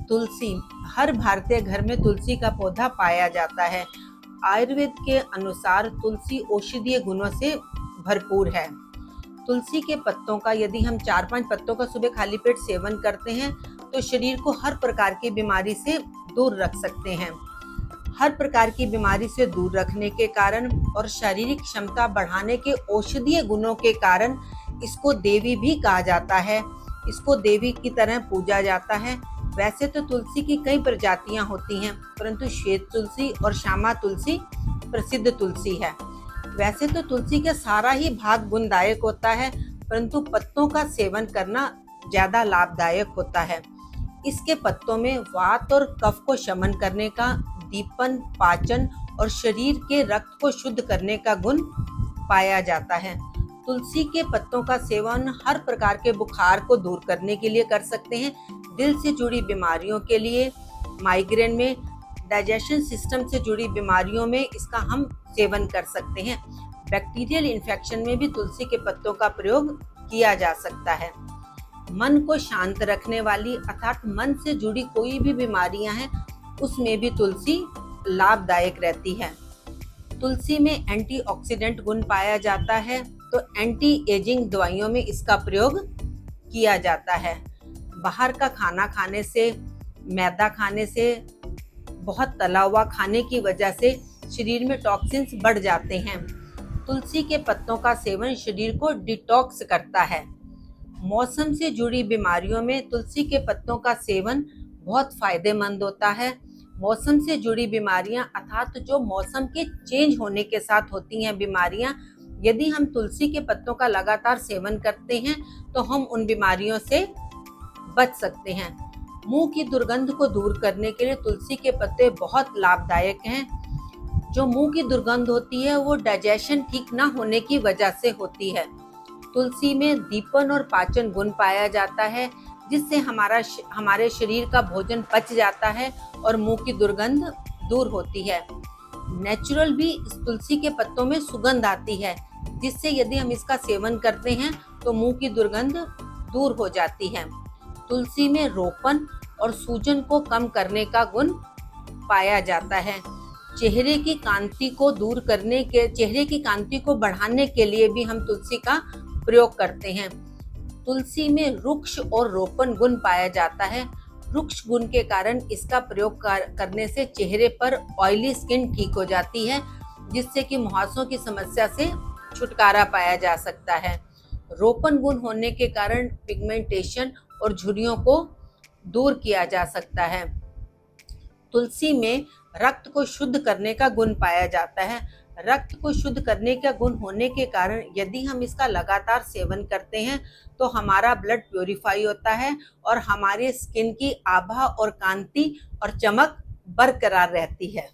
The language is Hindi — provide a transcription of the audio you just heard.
तुलसी, हर भारतीय घर में तुलसी का पौधा पाया जाता है। आयुर्वेद के अनुसार तुलसी औषधीय गुणों से भरपूर है। तुलसी के पत्तों का यदि हम 4-5 पत्तों का सुबह खाली पेट सेवन करते हैं तो शरीर को हर प्रकार की बीमारी से दूर रख सकते हैं। हर प्रकार की बीमारी से दूर रखने के कारण और शारीरिक क्षमता बढ़ाने के औषधीय गुणों के कारण इसको देवी भी कहा जाता है। इसको देवी की तरह पूजा जाता है। वैसे तो तुलसी की कई प्रजातियां होती हैं, परंतु श्वेत तुलसी और श्यामा तुलसी प्रसिद्ध तुलसी है। वैसे तो तुलसी का सारा ही भाग गुणदायक होता है, परंतु पत्तों का सेवन करना ज्यादा लाभदायक होता है। इसके पत्तों में वात और कफ को शमन करने का, दीपन, पाचन और शरीर के रक्त को शुद्ध करने का गुण पाया जाता है। तुलसी के पत्तों का सेवन हर प्रकार के बुखार को दूर करने के लिए कर सकते हैं। दिल से जुड़ी बीमारियों के लिए, माइग्रेन में, डाइजेशन सिस्टम से जुड़ी बीमारियों में इसका हम सेवन कर सकते हैं। बैक्टीरियल इन्फेक्शन में भी तुलसी के पत्तों का प्रयोग किया जा सकता है। मन को शांत रखने वाली अर्थात मन से जुड़ी कोई भी बीमारियां हैं उसमें भी तुलसी लाभदायक रहती है। तुलसी में एंटीऑक्सीडेंट गुण पाया जाता है, तो एंटी एजिंग दवाइयों में इसका प्रयोग किया जाता है। बाहर का खाना खाने से, मैदा खाने से, बहुत तला हुआ खाने की वजह से शरीर में टॉक्सिन्स बढ़ जाते हैं। तुलसी के पत्तों का सेवन शरीर को डिटॉक्स करता है। मौसम से जुड़ी बीमारियों में तुलसी के पत्तों का सेवन बहुत फायदेमंद होता है। मौसम से जुड़ी बीमारियां अर्थात जो मौसम के चेंज होने के साथ होती हैं बीमारियां, यदि हम तुलसी के पत्तों का लगातार सेवन करते हैं तो हम उन बीमारियों से बच सकते हैं। मुंह की दुर्गंध को दूर करने के लिए तुलसी के पत्ते बहुत लाभदायक हैं। जो मुंह की दुर्गंध होती है वो डाइजेशन ठीक ना होने की वजह से होती है। तुलसी में दीपन और पाचन गुण पाया जाता है, जिससे हमारे शरीर का भोजन पच जाता है और मुंह की दुर्गंध दूर होती है। नेचुरल भी इस तुलसी के पत्तों में सुगंध आती है, जिससे यदि हम इसका सेवन करते हैं तो मुंह की दुर्गंध दूर हो जाती है। तुलसी में रोपन और सूजन को कम करने का गुण पाया जाता है। चेहरे की कांति को बढ़ाने के लिए भी हम तुलसी का प्रयोग करते हैं। तुलसी में रुक्ष और रोपन गुण पाया जाता है। रुक्ष गुण के कारण इसका प्रयोग करने से चेहरे पर ऑयली स्किन ठीक हो जाती है, जिससे कि मुहासों की समस्या से छुटकारा पाया जा सकता है। रोपन गुण होने के कारण पिगमेंटेशन और झुर्रियों को दूर किया जा सकता है। तुलसी में रक्त को शुद्ध करने का गुण पाया जाता है। रक्त को शुद्ध करने का गुण होने के कारण यदि हम इसका लगातार सेवन करते हैं तो हमारा ब्लड प्योरीफाई होता है और हमारे स्किन की आभा और कांति और चमक बरकरार रहती है।